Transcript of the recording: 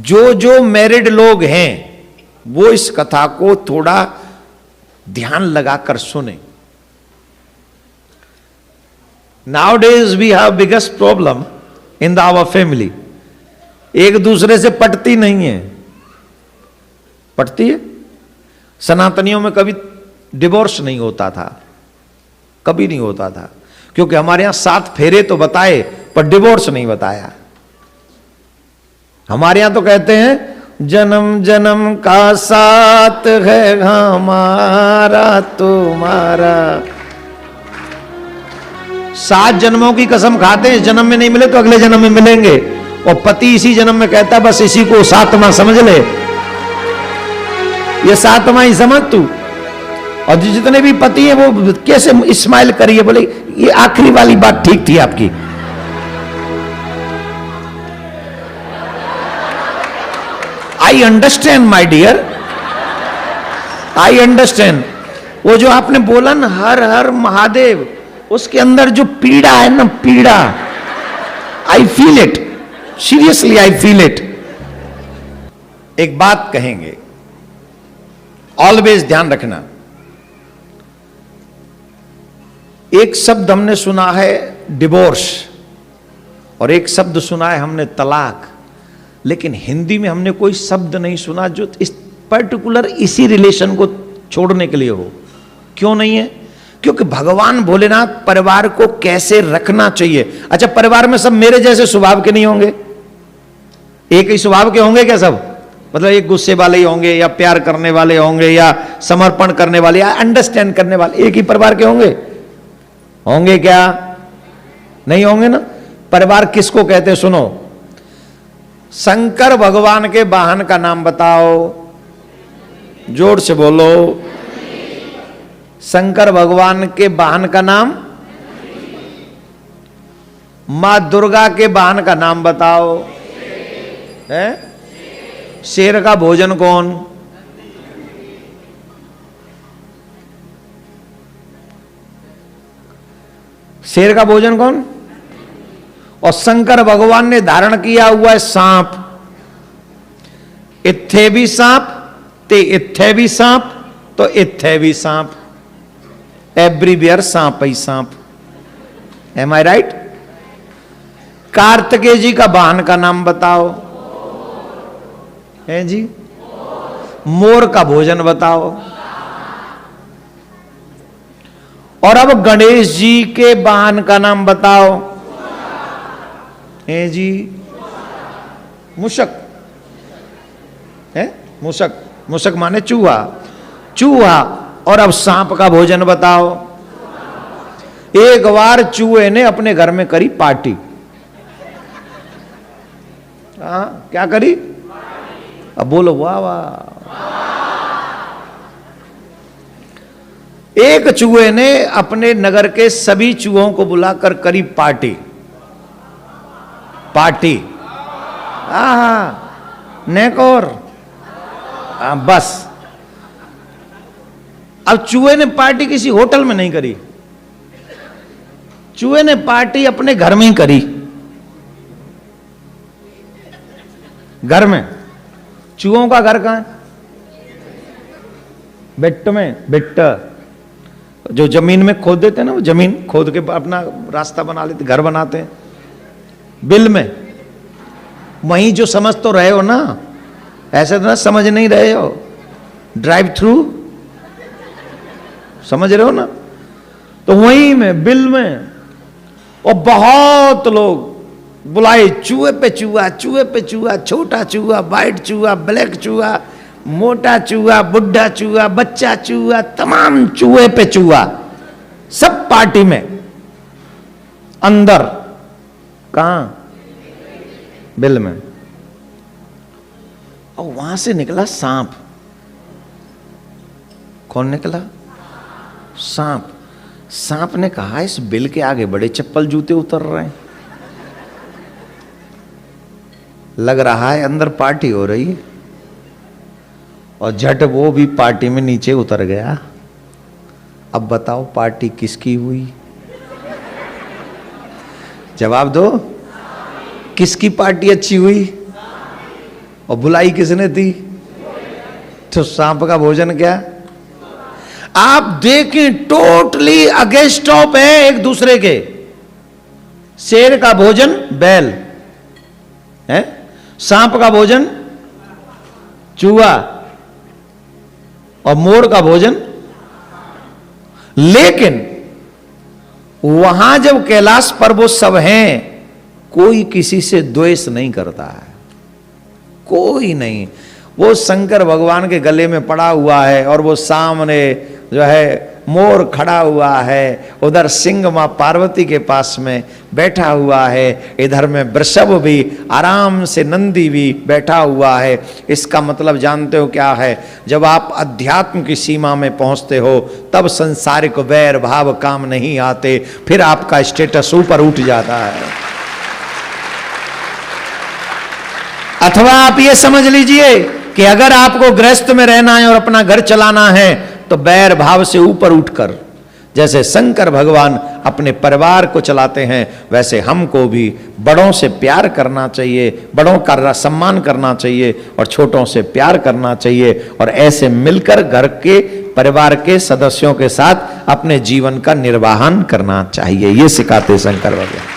जो जो मैरिड लोग हैं वो इस कथा को थोड़ा ध्यान लगाकर सुने। Nowadays we have biggest problem in our family. एक दूसरे से पटती नहीं है। पटती है? सनातनियों में कभी डिवोर्स नहीं होता था, कभी नहीं होता था, क्योंकि हमारे यहां 7 फेरे तो बताए पर डिवोर्स नहीं बताया। हमारे यहां तो कहते हैं जन्म जन्म का साथ है हमारा तुम्हारा। 7 जन्मों की कसम खाते हैं, इस जन्म में नहीं मिले तो अगले जन्म में मिलेंगे। और पति इसी जन्म में कहता बस इसी को 7वां समझ ले, ये 7वां ही समझ तू। और जितने भी पति हैं वो कैसे स्माइल करिए, बोले ये आखिरी वाली बात ठीक थी आपकी। I understand my dear, I understand. वो जो आपने बोला ना हर हर महादेव, उसके अंदर जो पीड़ा है ना, पीड़ा, I feel it, seriously I feel it. एक बात कहेंगे, ऑलवेज ध्यान रखना। एक शब्द हमने सुना है डिवोर्स और एक शब्द सुना है हमने तलाक, लेकिन हिंदी में हमने कोई शब्द नहीं सुना जो इस पर्टिकुलर इसी रिलेशन को छोड़ने के लिए हो। क्यों नहीं है? क्योंकि भगवान भोलेनाथ परिवार को कैसे रखना चाहिए। अच्छा, परिवार में सब मेरे जैसे स्वभाव के नहीं होंगे, एक ही स्वभाव के होंगे क्या सब? मतलब एक गुस्से वाले ही होंगे या प्यार करने वाले होंगे या समर्पण करने वाले या अंडरस्टैंड करने वाले, एक ही परिवार के होंगे? होंगे क्या? नहीं होंगे ना। परिवार किसको कहते हैं? सुनो, शंकर भगवान के वाहन का नाम बताओ, जोर से बोलो। शंकर भगवान के वाहन का नाम? मां दुर्गा के वाहन का नाम बताओ। है? शेर का भोजन कौन? शेर का भोजन कौन? और शंकर भगवान ने धारण किया हुआ है सांप। इत्थे भी सांप, ते इत्थे भी सांप, तो इत्थे भी सांप। एवरीवेयर सांप ही सांप। एम आई राइट? कार्तिकेय जी का वाहन का नाम बताओ। है जी? मोर का भोजन बताओ। और अब गणेश जी के वाहन का नाम बताओ। है जी? मुशक। है? मुशक, मुशक माने चूहा, चूहा। और अब सांप का भोजन बताओ। एक बार चूहे ने अपने घर में करी पार्टी। क्या करी? अब बोलो वाह वाह। एक चूहे ने अपने नगर के सभी चूहों को बुलाकर करी पार्टी। पार्टी नेकोर। बस अब चूहे ने पार्टी किसी होटल में नहीं करी, चूहे ने पार्टी अपने घर में ही करी। घर में। चूहों का घर कहां है? बिट्ट में। बिट्ट जो जमीन में खोद देते हैं ना, वो जमीन खोद के अपना रास्ता बना लेते, घर बनाते हैं। बिल में। वहीं जो समझ तो रहे हो ना, ऐसे तो ना समझ नहीं रहे हो। ड्राइव थ्रू समझ रहे हो ना, तो वहीं में बिल में। और बहुत लोग बुलाए, चूहे पे चूहा, चूहे पे चूहा, छोटा चूहा, वाइट चूहा, ब्लैक चूहा, मोटा चूहा, बुढ़ा चूहा, बच्चा चूहा, तमाम चूहे पे चूहा, सब पार्टी में। अंदर कहां? बिल में। और वहां से निकला सांप। कौन निकला? सांप। सांप ने कहा इस बिल के आगे बड़े चप्पल जूते उतर रहे हैं, लग रहा है अंदर पार्टी हो रही है। और झट वो भी पार्टी में नीचे उतर गया। अब बताओ पार्टी किसकी हुई? जवाब दो। किसकी पार्टी अच्छी हुई? और बुलाई किसने थी? तो सांप का भोजन क्या? आप देखें टोटली अगेंस्ट ऑफ है एक दूसरे के। शेर का भोजन बैल है, सांप का भोजन चूहा, और मोर का भोजन। लेकिन वहां जब कैलाश पर वो सब हैं, कोई किसी से द्वेष नहीं करता है, कोई नहीं। वो शंकर भगवान के गले में पड़ा हुआ है और वो सामने जो है मोर खड़ा हुआ है, उधर सिंह मां पार्वती के पास में बैठा हुआ है, इधर में वृषभ भी आराम से, नंदी भी बैठा हुआ है। इसका मतलब जानते हो क्या है? जब आप अध्यात्म की सीमा में पहुंचते हो तब संसारिक वैर भाव काम नहीं आते, फिर आपका स्टेटस ऊपर उठ जाता है। अथवा आप ये समझ लीजिए कि अगर आपको गृहस्थ में रहना है और अपना घर चलाना है तो बैर भाव से ऊपर उठकर, जैसे शंकर भगवान अपने परिवार को चलाते हैं, वैसे हमको भी बड़ों से प्यार करना चाहिए, बड़ों का सम्मान करना चाहिए और छोटों से प्यार करना चाहिए, और ऐसे मिलकर घर के परिवार के सदस्यों के साथ अपने जीवन का निर्वाहन करना चाहिए। ये सिखाते शंकर भगवान।